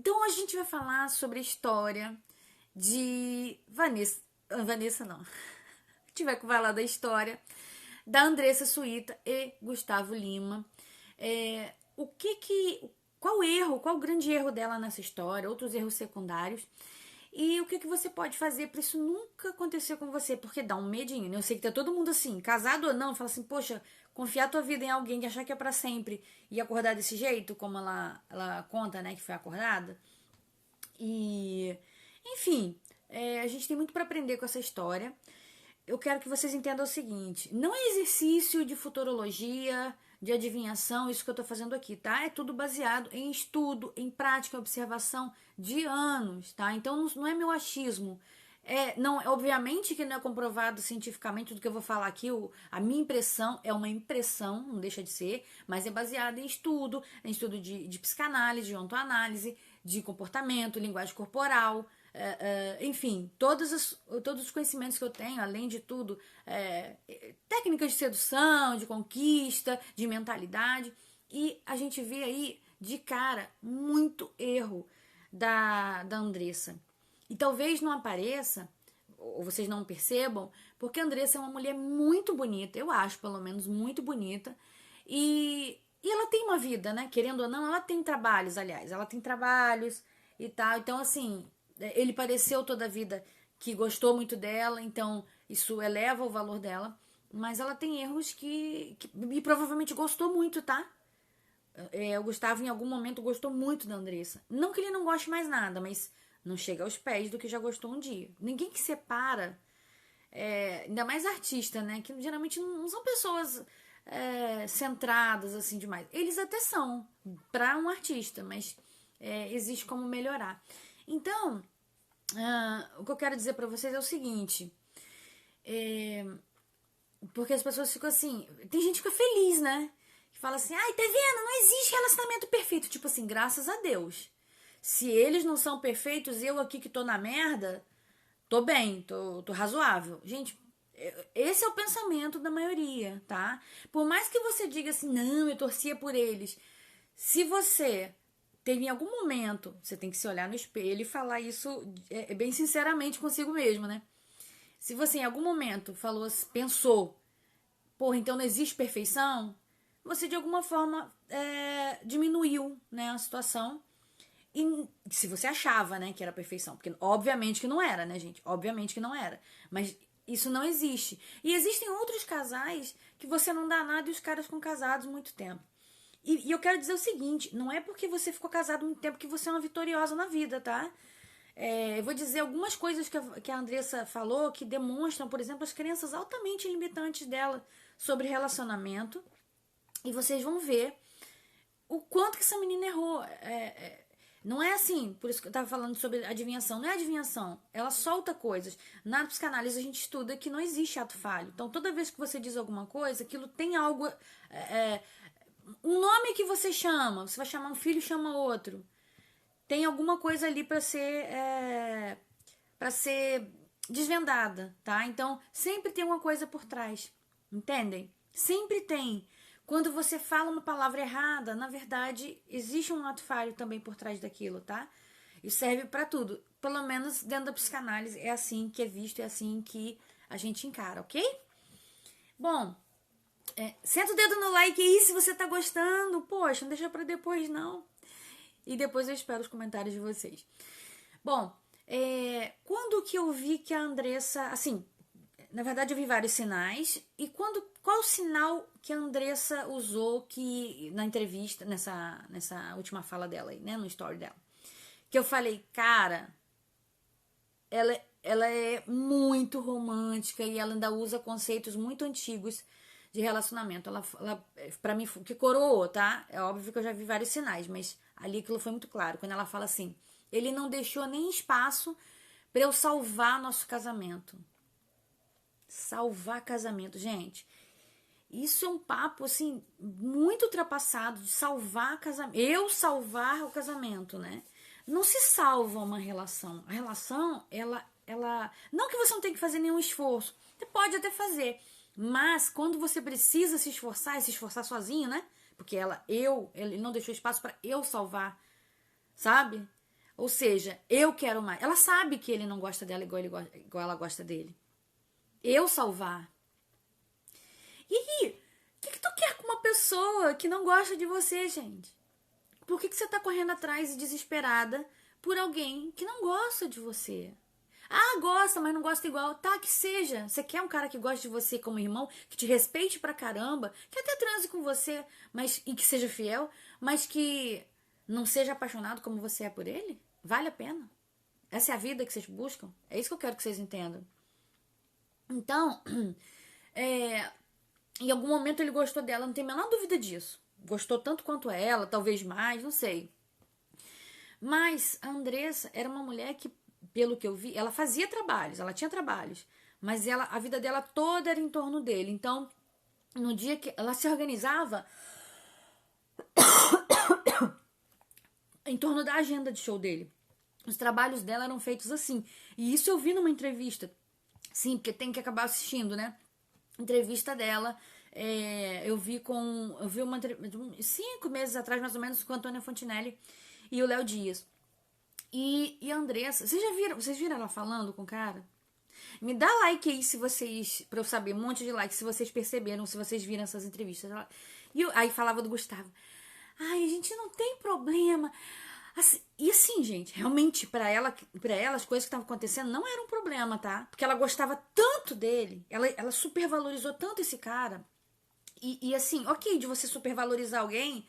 Então a gente vai falar sobre a história de Vanessa não. A gente vai falar da história da Andressa Suíta e Gustavo Lima. O que que... Qual erro, qual o grande erro dela nessa história, outros erros secundários, e o que que você pode fazer para isso nunca acontecer com você, porque dá um medinho, né? Eu sei que tá todo mundo assim, casado ou não, fala assim, poxa, confiar tua vida em alguém e achar que é para sempre e acordar desse jeito, como ela conta, né, que foi acordada. E, enfim, a gente tem muito para aprender com essa história. Eu quero que vocês entendam o seguinte: não é exercício de futurologia, de adivinhação, isso que eu tô fazendo aqui, tá? É tudo baseado em estudo, em prática, observação de anos, tá? Então não é meu achismo. Não, obviamente que não é comprovado cientificamente tudo que eu vou falar aqui. A minha impressão é uma impressão, não deixa de ser, mas é baseada em estudo de psicanálise, de ontoanálise, de comportamento, linguagem corporal, enfim, todos os conhecimentos que eu tenho, além de tudo, técnicas de sedução, de conquista, de mentalidade, e a gente vê aí de cara muito erro da Andressa. E talvez não apareça, ou vocês não percebam, porque a Andressa é uma mulher muito bonita, eu acho pelo menos muito bonita, e ela tem uma vida, né? Querendo ou não, ela tem trabalhos, aliás, ela tem trabalhos e tal. Então, assim, ele pareceu toda a vida que gostou muito dela, então isso eleva o valor dela. Mas ela tem erros que e provavelmente gostou muito, tá? O Gustavo em algum momento gostou muito da Andressa. Não que ele não goste mais nada, mas não chega aos pés do que já gostou um dia. Ninguém que separa, ainda mais artista, né? Que geralmente não são pessoas centradas assim demais. Eles até são para um artista, mas existe como melhorar. Então, o que eu quero dizer para vocês é o seguinte: porque as pessoas ficam assim, tem gente que fica feliz, né? Que fala assim, ai, tá vendo? Não existe relacionamento perfeito. Tipo assim, graças a Deus. Se eles não são perfeitos, eu aqui que tô na merda, tô bem, tô razoável. Gente, esse é o pensamento da maioria, tá? Por mais que você diga assim, não, eu torcia por eles. Se você teve em algum momento, você tem que se olhar no espelho e falar isso bem sinceramente consigo mesmo, né? Se você em algum momento falou, pensou, porra, então não existe perfeição, você de alguma forma diminuiu, né, a situação. E se você achava, né, que era perfeição, porque obviamente que não era, né, gente? Obviamente que não era. Mas isso não existe. E existem outros casais que você não dá nada e os caras ficam casados muito tempo. E eu quero dizer o seguinte, não é porque você ficou casado muito tempo que você é uma vitoriosa na vida, tá? Eu vou dizer algumas coisas que a Andressa falou que demonstram, por exemplo, as crenças altamente limitantes dela sobre relacionamento. E vocês vão ver o quanto que essa menina errou. Não é assim, por isso que eu tava falando sobre adivinhação. Não é adivinhação, ela solta coisas. Na psicanálise a gente estuda que não existe ato falho. Então toda vez que você diz alguma coisa, aquilo tem algo... um nome que você chama, você vai chamar um filho, chama outro. Tem alguma coisa ali para ser desvendada, tá? Então sempre tem uma coisa por trás, entendem? Sempre tem. Quando você fala uma palavra errada, na verdade existe um ato falho também por trás daquilo, tá? Isso serve para tudo. Pelo menos dentro da psicanálise é assim que é visto, é assim que a gente encara, ok? Bom, senta o dedo no like aí se você tá gostando. Poxa, não deixa pra depois não. E depois eu espero os comentários de vocês. Bom, quando que eu vi que a Andressa... Assim, na verdade eu vi vários sinais. E qual o sinal que a Andressa usou que na entrevista, nessa última fala dela aí, né? No story dela. Que eu falei, cara, ela é muito romântica e ela ainda usa conceitos muito antigos de relacionamento. Ela pra mim, que coroou, tá? É óbvio que eu já vi vários sinais, mas ali aquilo foi muito claro. Quando ela fala assim, ele não deixou nem espaço pra eu salvar nosso casamento. Salvar casamento, gente. Isso é um papo, assim, muito ultrapassado de salvar casamento. Eu salvar o casamento, né? Não se salva uma relação. A relação, ela... Não que você não tenha que fazer nenhum esforço. Você pode até fazer. Mas quando você precisa se esforçar, e se esforçar sozinho, né? Porque ele não deixou espaço para eu salvar, sabe? Ou seja, eu quero mais. Ela sabe que ele não gosta dela igual ela gosta dele. Eu salvar. E aí, o que tu quer com uma pessoa que não gosta de você, gente? Por que você tá correndo atrás e desesperada por alguém que não gosta de você? Ah, gosta, mas não gosta igual. Tá, que seja. Você quer um cara que goste de você como irmão, que te respeite pra caramba, que até transe com você, mas e que seja fiel, mas que não seja apaixonado como você é por ele? Vale a pena? Essa é a vida que vocês buscam? É isso que eu quero que vocês entendam. Então, em algum momento ele gostou dela, não tem a menor dúvida disso. Gostou tanto quanto ela, talvez mais, não sei. Mas a Andressa era uma mulher que, pelo que eu vi, ela fazia trabalhos, ela tinha trabalhos, mas a vida dela toda era em torno dele. Então, no dia que ela se organizava em torno da agenda de show dele. Os trabalhos dela eram feitos assim. E isso eu vi numa entrevista. Sim, porque tem que acabar assistindo, né? Entrevista dela. Eu vi uma 5 meses atrás, mais ou menos, com a Antônia Fontinelli e o Léo Dias. E a Andressa, vocês viram ela falando com o cara? Me dá like aí se vocês, pra eu saber, um monte de like, se vocês perceberam, se vocês viram essas entrevistas. Aí falava do Gustavo. Ai, a gente não tem problema. Assim, e assim, gente, realmente, pra ela as coisas que estavam acontecendo não eram um problema, tá? Porque ela gostava tanto dele, ela supervalorizou tanto esse cara. E assim, ok, de você supervalorizar alguém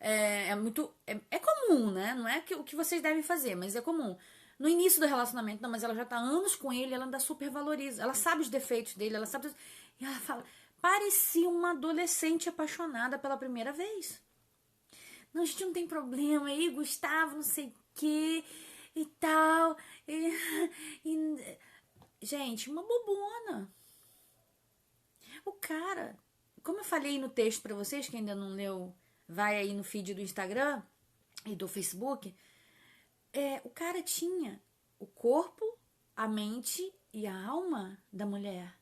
é comum, né? Não é o que vocês devem fazer, mas é comum. No início do relacionamento, não, mas ela já tá há anos com ele, ela ainda supervaloriza. Ela sabe os defeitos dele, ela sabe. E ela fala, parecia uma adolescente apaixonada pela primeira vez. Não, a gente não tem problema aí, Gustavo, não sei o que e tal. Gente, uma bobona. O cara, como eu falei no texto pra vocês, que ainda não leu, vai aí no feed do Instagram e do Facebook. O cara tinha o corpo, a mente e a alma da mulher.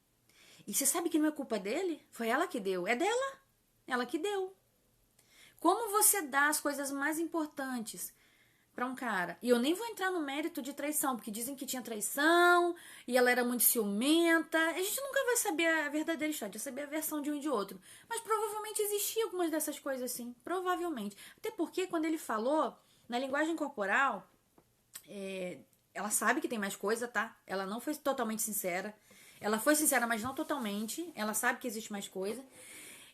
E você sabe que não é culpa dele? Foi ela que deu. É dela. Ela que deu. Como você dá as coisas mais importantes pra um cara? E eu nem vou entrar no mérito de traição, porque dizem que tinha traição e ela era muito ciumenta. A gente nunca vai saber a verdadeira história, vai saber a versão de um e de outro. Mas provavelmente existia algumas dessas coisas assim. Provavelmente. Até porque quando ele falou, na linguagem corporal, ela sabe que tem mais coisa, tá? Ela não foi totalmente sincera. Ela foi sincera, mas não totalmente. Ela sabe que existe mais coisa.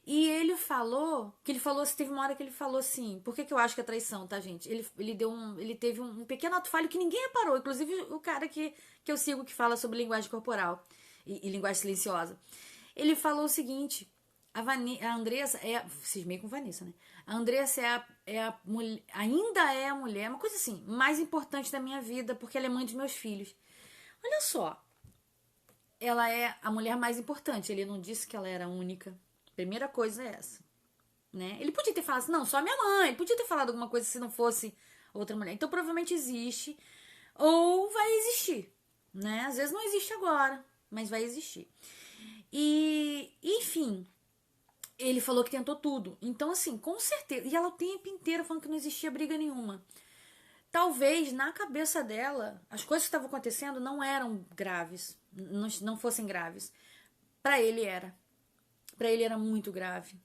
E ele falou, teve uma hora que ele falou assim, por que eu acho que é traição, tá, gente? Ele teve um pequeno ato falho que ninguém reparou, inclusive o cara que eu sigo que fala sobre linguagem corporal e linguagem silenciosa. Ele falou o seguinte, a Andressa cismei com Vanessa, né? A Andressa ainda é a mulher, uma coisa assim, mais importante da minha vida, porque ela é mãe dos meus filhos. Olha só, ela é a mulher mais importante, ele não disse que ela era a única. Primeira coisa é essa, né? Ele podia ter falado assim, não, só a minha mãe. Ele podia ter falado alguma coisa se não fosse outra mulher. Então provavelmente existe ou vai existir, né? Às vezes não existe agora, mas vai existir. E, enfim, ele falou que tentou tudo. Então, assim, com certeza. E ela o tempo inteiro falando que não existia briga nenhuma. Talvez na cabeça dela as coisas que estavam acontecendo não eram graves, não fossem graves. Pra ele era. Pra ele era muito grave.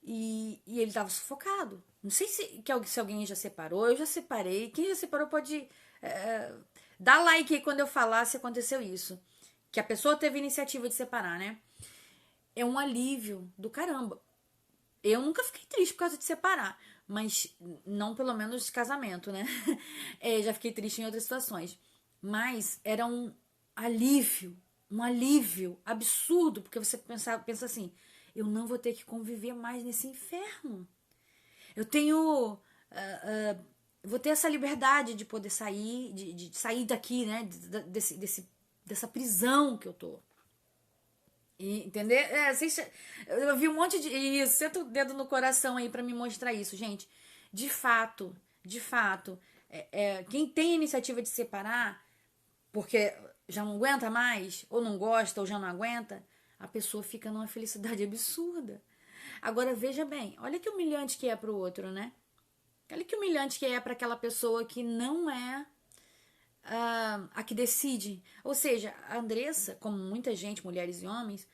E ele tava sufocado. Não sei se alguém já separou. Eu já separei. Quem já separou pode dar like aí quando eu falar se aconteceu isso. Que a pessoa teve iniciativa de separar, né? É um alívio do caramba. Eu nunca fiquei triste por causa de separar. Mas não pelo menos de casamento, né? Já fiquei triste em outras situações. Mas era um alívio absurdo, porque você pensa assim, eu não vou ter que conviver mais nesse inferno. Eu tenho, vou ter essa liberdade de poder sair, de sair daqui, né, dessa prisão que eu tô. Entender? Eu vi um monte de isso, senta o dedo no coração aí pra me mostrar isso, gente. De fato, quem tem a iniciativa de separar, porque já não aguenta mais, ou não gosta, ou já não aguenta, a pessoa fica numa felicidade absurda. Agora, veja bem, olha que humilhante que é pro outro, né? Olha que humilhante que é para aquela pessoa que não é a que decide. Ou seja, a Andressa, como muita gente, mulheres e homens,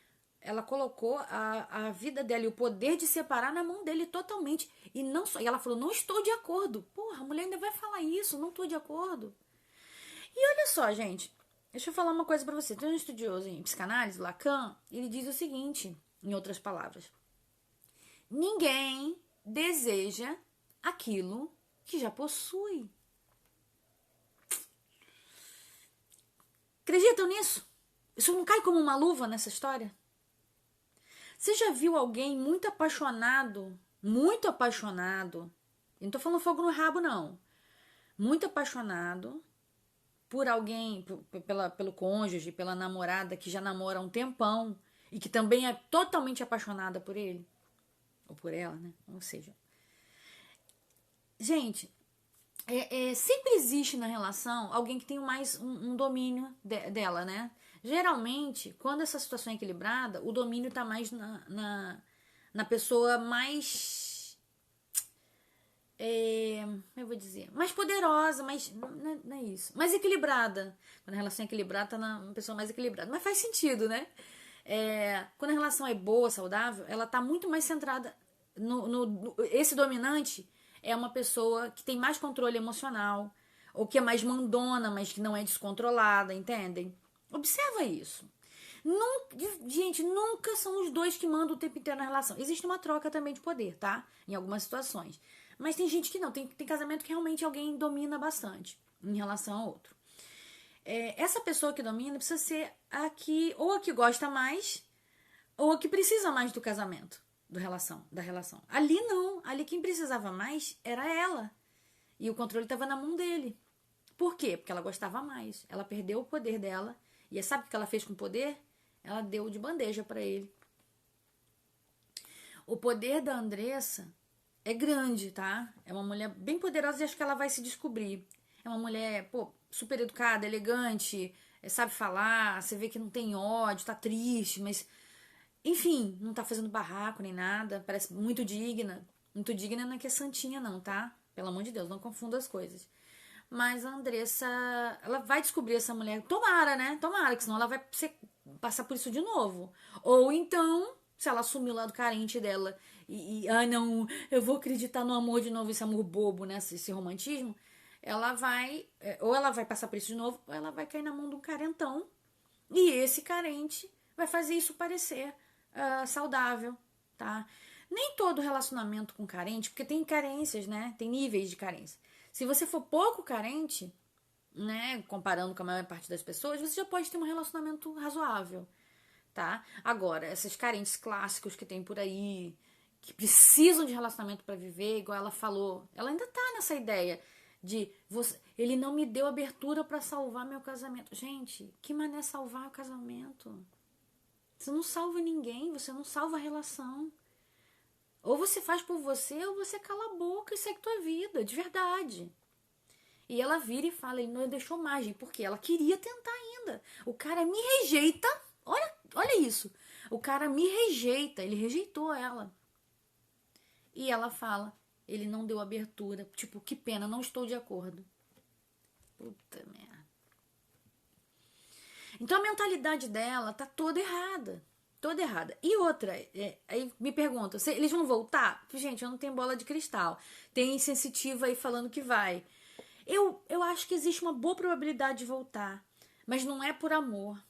ela colocou a vida dela e o poder de separar na mão dele totalmente. E não só. E ela falou: não estou de acordo. Porra, a mulher ainda vai falar isso, não estou de acordo. E olha só, gente, deixa eu falar uma coisa pra você. Tem um estudioso em psicanálise, Lacan, ele diz o seguinte, em outras palavras: ninguém deseja aquilo que já possui. Acreditam nisso? Isso não cai como uma luva nessa história? Você já viu alguém muito apaixonado, eu não tô falando fogo no rabo, não, muito apaixonado por alguém, pelo cônjuge, pela namorada que já namora há um tempão e que também é totalmente apaixonada por ele? Ou por ela, né? Ou seja, gente, sempre existe na relação alguém que tem mais um domínio dela, né? Geralmente, quando essa situação é equilibrada, o domínio tá mais na pessoa mais. Eu vou dizer, mais poderosa, mais. Não é isso. Mais equilibrada. Quando a relação é equilibrada, tá na pessoa mais equilibrada. Mas faz sentido, né? Quando a relação é boa, saudável, ela tá muito mais centrada esse dominante é uma pessoa que tem mais controle emocional, ou que é mais mandona, mas que não é descontrolada, entendem? Observa isso. Gente, nunca são os dois que mandam o tempo inteiro na relação. Existe uma troca também de poder, tá? Em algumas situações. Mas tem gente que não. Tem casamento que realmente alguém domina bastante em relação ao outro. Essa pessoa que domina precisa ser ou a que gosta mais, ou a que precisa mais do casamento, da relação. Ali não. Ali quem precisava mais era ela. E o controle estava na mão dele. Por quê? Porque ela gostava mais. Ela perdeu o poder dela. E sabe o que ela fez com o poder? Ela deu de bandeja para ele. O poder da Andressa é grande, tá? É uma mulher bem poderosa e acho que ela vai se descobrir. É uma mulher, super educada, elegante, sabe falar, você vê que não tem ódio, tá triste, mas enfim, não tá fazendo barraco nem nada, parece muito digna. Muito digna não é que é santinha não, tá? Pelo amor de Deus, não confunda as coisas. Mas a Andressa, ela vai descobrir essa mulher. Tomara, né? Tomara, que senão ela vai passar por isso de novo. Ou então, se ela assumiu o lado carente dela não, eu vou acreditar no amor de novo, esse amor bobo, né? Esse romantismo. Ela vai, ou ela vai passar por isso de novo, ou ela vai cair na mão de um carentão. E esse carente vai fazer isso parecer saudável, tá? Nem todo relacionamento com carente, porque tem carências, né? Tem níveis de carência. Se você for pouco carente, né, comparando com a maior parte das pessoas, você já pode ter um relacionamento razoável, tá? Agora, esses carentes clássicos que tem por aí, que precisam de relacionamento para viver, igual ela falou, ela ainda tá nessa ideia de ele não me deu abertura para salvar meu casamento. Gente, que mané salvar o casamento? Você não salva ninguém, você não salva a relação. Ou você faz por você, ou você cala a boca e segue tua vida, de verdade. E ela vira e fala, ele não deixou margem, porque ela queria tentar ainda. O cara me rejeita, olha isso. O cara me rejeita, ele rejeitou ela. E ela fala, ele não deu abertura, tipo, que pena, não estou de acordo. Puta merda. Então a mentalidade dela tá toda errada. Toda errada. E outra, aí me perguntam, eles vão voltar? Gente, eu não tenho bola de cristal. Tem sensitiva aí falando que vai. Eu acho que existe uma boa probabilidade de voltar. Mas não é por amor.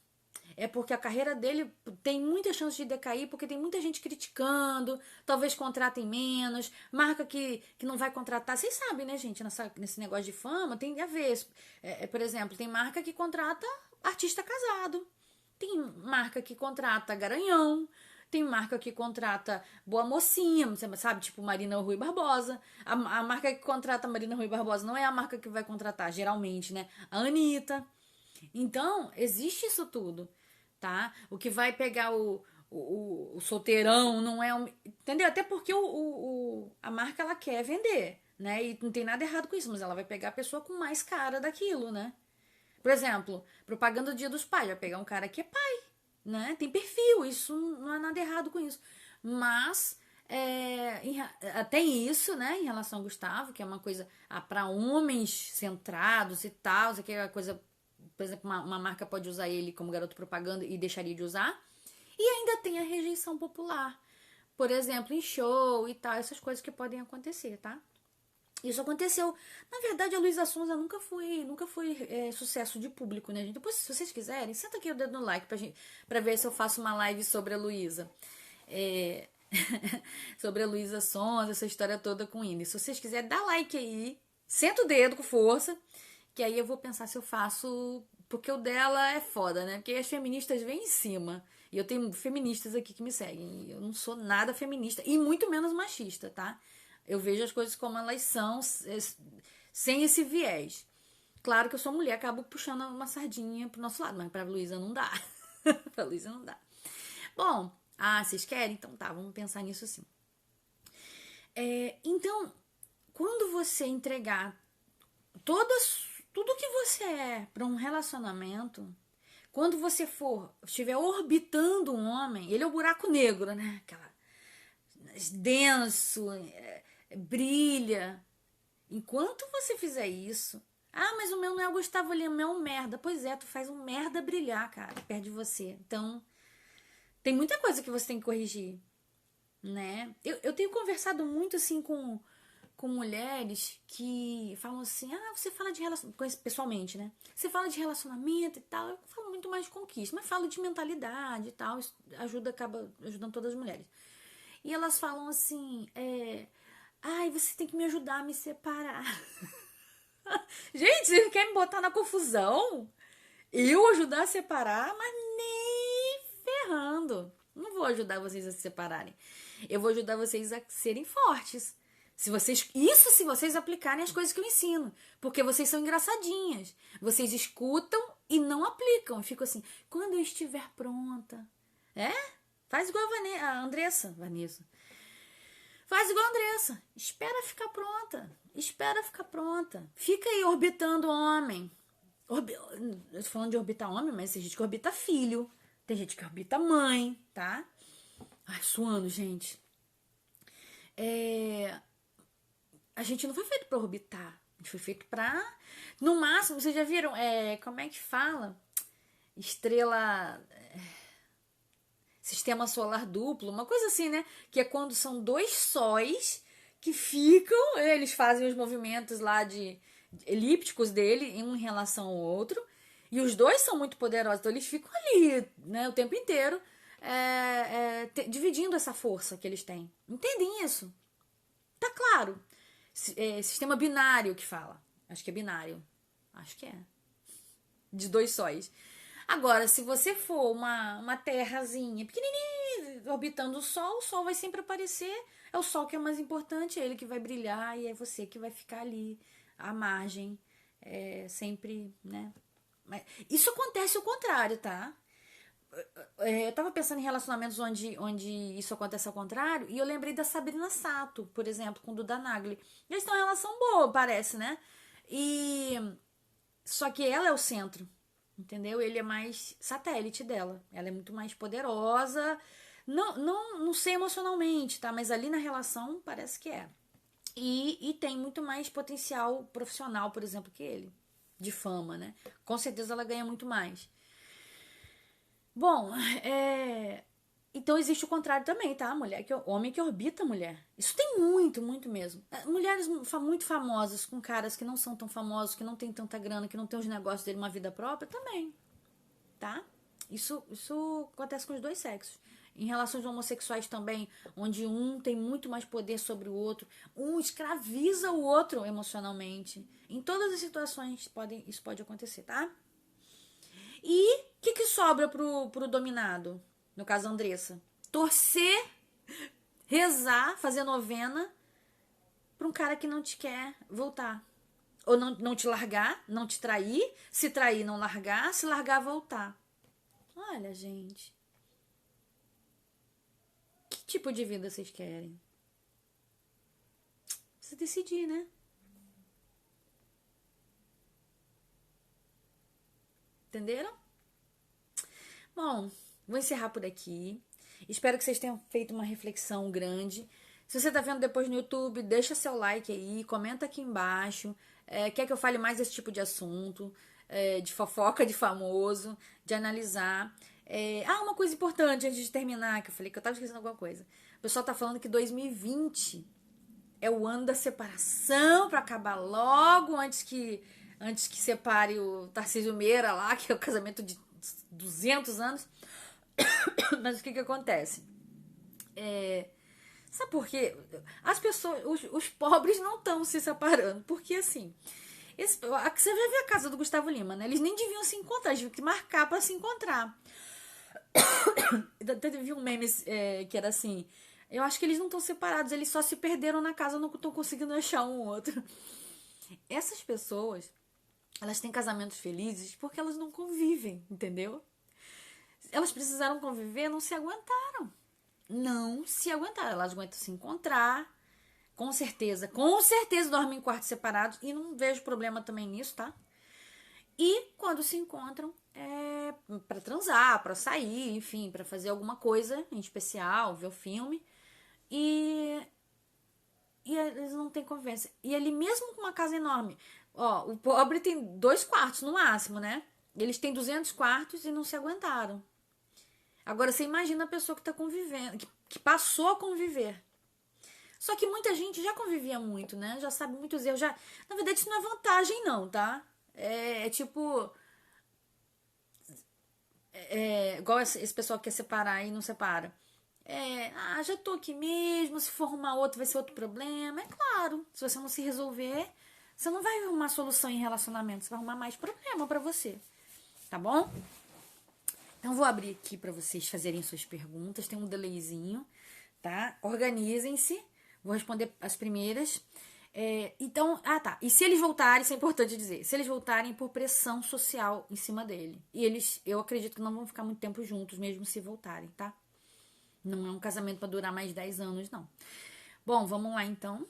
É porque a carreira dele tem muita chance de decair, porque tem muita gente criticando, talvez contratem menos, marca que não vai contratar. Vocês sabem, né, gente, nesse negócio de fama tem a ver. Por exemplo, tem marca que contrata artista casado. Tem marca que contrata garanhão. Tem marca que contrata boa mocinha, você sabe, tipo Marina Rui Barbosa. A marca que contrata Marina Rui Barbosa não é a marca que vai contratar, geralmente, né? A Anitta. Então, existe isso tudo, tá? O que vai pegar o solteirão não é... Entendeu? Até porque a marca, ela quer vender, né? E não tem nada errado com isso, mas ela vai pegar a pessoa com mais cara daquilo, né? Por exemplo, propaganda do Dia dos Pais. Vai pegar um cara que é pai, né? Tem perfil, isso não há nada errado com isso. Mas Tem isso, né, em relação ao Gustavo, que é uma coisa para homens centrados e tal, isso aqui é uma coisa, por exemplo, uma marca pode usar ele como garoto propaganda e deixaria de usar. E ainda tem a rejeição popular, por exemplo, em show e tal, essas coisas que podem acontecer, tá? Isso aconteceu. Na verdade, a Luísa Sonza nunca foi sucesso de público, né, gente? Depois, se vocês quiserem, senta aqui o dedo no like pra ver se eu faço uma live sobre a Luísa. É... sobre a Luísa Sonza, essa história toda com ele. Se vocês quiserem, dá like aí. Senta o dedo com força. Que aí eu vou pensar se eu faço. Porque o dela é foda, né? Porque as feministas vêm em cima. E eu tenho feministas aqui que me seguem. E eu não sou nada feminista. E muito menos machista, tá? Eu vejo as coisas como elas são, sem esse viés. Claro que eu sou mulher, acabo puxando uma sardinha pro nosso lado, mas pra Luísa não dá. Pra Luísa não dá. Bom, vocês querem? Então tá, vamos pensar nisso sim. Então, quando você entregar tudo que você é para um relacionamento, quando você estiver orbitando um homem, ele é o buraco negro, né? Aquela denso, brilha. Enquanto você fizer isso, mas o meu não é o Gustavo Lima, o meu é um merda. Pois é, tu faz um merda brilhar, cara, perto de você. Então, tem muita coisa que você tem que corrigir, né? Eu tenho conversado muito, assim, com mulheres que falam assim, você fala de relacionamento, pessoalmente, né? Você fala de relacionamento e tal, eu falo muito mais de conquista, mas falo de mentalidade e tal, isso acaba ajudando todas as mulheres. E elas falam assim, você tem que me ajudar a me separar. Gente, você quer me botar na confusão? Eu ajudar a separar? Mas nem ferrando. Não vou ajudar vocês a se separarem. Eu vou ajudar vocês a serem fortes. Se vocês aplicarem as coisas que eu ensino. Porque vocês são engraçadinhas. Vocês escutam e não aplicam. Ficam assim, quando eu estiver pronta. Faz igual a Andressa. Vanessa. Faz igual a Andressa. Espera ficar pronta. Espera ficar pronta. Fica aí orbitando o homem. Eu tô falando de orbitar homem, mas tem gente que orbita filho. Tem gente que orbita mãe, tá? Ai, suando, gente. A gente não foi feito pra orbitar. A gente foi feito pra... No máximo, vocês já viram? Como é que fala? Estrela... Sistema solar duplo, uma coisa assim, né? Que é quando são dois sóis que ficam, eles fazem os movimentos lá de elípticos dele, um em relação ao outro, e os dois são muito poderosos, então eles ficam ali, né, o tempo inteiro, dividindo essa força que eles têm. Entendem isso? Tá claro. Sistema binário que fala. Acho que é binário. Acho que é. De dois sóis. Agora, se você for uma terrazinha pequenininha orbitando o Sol vai sempre aparecer. É o Sol que é o mais importante, é ele que vai brilhar e é você que vai ficar ali à margem, sempre, né? Mas isso acontece o contrário, tá? Eu tava pensando em relacionamentos onde isso acontece ao contrário, e eu lembrei da Sabrina Sato, por exemplo, com o Duda Nagli. Eles têm uma relação boa, parece, né? E só que ela é o centro, entendeu? Ele é mais satélite dela. Ela é muito mais poderosa. Não sei emocionalmente, tá? Mas ali na relação parece que é. E tem muito mais potencial profissional, por exemplo, que ele. De fama, né? Com certeza ela ganha muito mais. Bom, então existe o contrário também, tá? Homem que orbita a mulher. Isso tem muito, muito mesmo. Mulheres muito famosas, com caras que não são tão famosos, que não tem tanta grana, que não tem os negócios dele, uma vida própria, também, tá? Isso acontece com os dois sexos. Em relações homossexuais também, onde um tem muito mais poder sobre o outro, um escraviza o outro emocionalmente. Em todas as situações isso pode acontecer, tá? E o que sobra pro dominado? No caso, a Andressa. Torcer, rezar, fazer novena pra um cara que não te quer voltar. Ou não te largar, não te trair. Se trair, não largar. Se largar, voltar. Olha, gente. Que tipo de vida vocês querem? Precisa decidir, né? Entenderam? Bom, vou encerrar por aqui. Espero que vocês tenham feito uma reflexão grande. Se você tá vendo depois no YouTube, deixa seu like aí, comenta aqui embaixo. Quer que eu fale mais desse tipo de assunto, de fofoca de famoso, de analisar. Uma coisa importante antes de terminar, que eu falei que eu tava esquecendo alguma coisa. O pessoal tá falando que 2020 é o ano da separação, pra acabar logo antes que separe o Tarcísio Meira lá, que é o casamento de 200 anos. Mas o que acontece? Sabe por quê? As pessoas, os pobres não estão se separando, porque assim, você vai ver a casa do Gustavo Lima, né? Eles nem deviam se encontrar, eles deviam que marcar pra se encontrar. Teve um meme que era assim: eu acho que eles não estão separados, eles só se perderam na casa, não estão conseguindo achar um outro. Essas pessoas, elas têm casamentos felizes porque elas não convivem, entendeu? Elas precisaram conviver, não se aguentaram. Não se aguentaram. Elas aguentam se encontrar. Com certeza dormem em quartos separados. E não vejo problema também nisso, tá? E quando se encontram, pra transar, pra sair, enfim, pra fazer alguma coisa em especial, ver o filme. E eles não têm convivência. E ele mesmo com uma casa enorme, ó, o pobre tem 2 quartos no máximo, né? Eles têm 200 quartos e não se aguentaram. Agora você imagina a pessoa que tá convivendo, que passou a conviver. Só que muita gente já convivia muito, né? Já sabe muitos erros. Já... Na verdade, isso não é vantagem, não, tá? Tipo. Igual esse pessoal que quer separar e não separa. Já tô aqui mesmo. Se for arrumar outro, vai ser outro problema. É claro, se você não se resolver, você não vai arrumar solução em relacionamento. Você vai arrumar mais problema pra você. Tá bom? Então, vou abrir aqui para vocês fazerem suas perguntas. Tem um delayzinho, tá? Organizem-se. Vou responder as primeiras. Então, tá. E se eles voltarem, isso é importante dizer, se eles voltarem por pressão social em cima dele. E eu acredito que não vão ficar muito tempo juntos, mesmo se voltarem, tá? Não é um casamento para durar mais 10 anos, não. Bom, vamos lá então.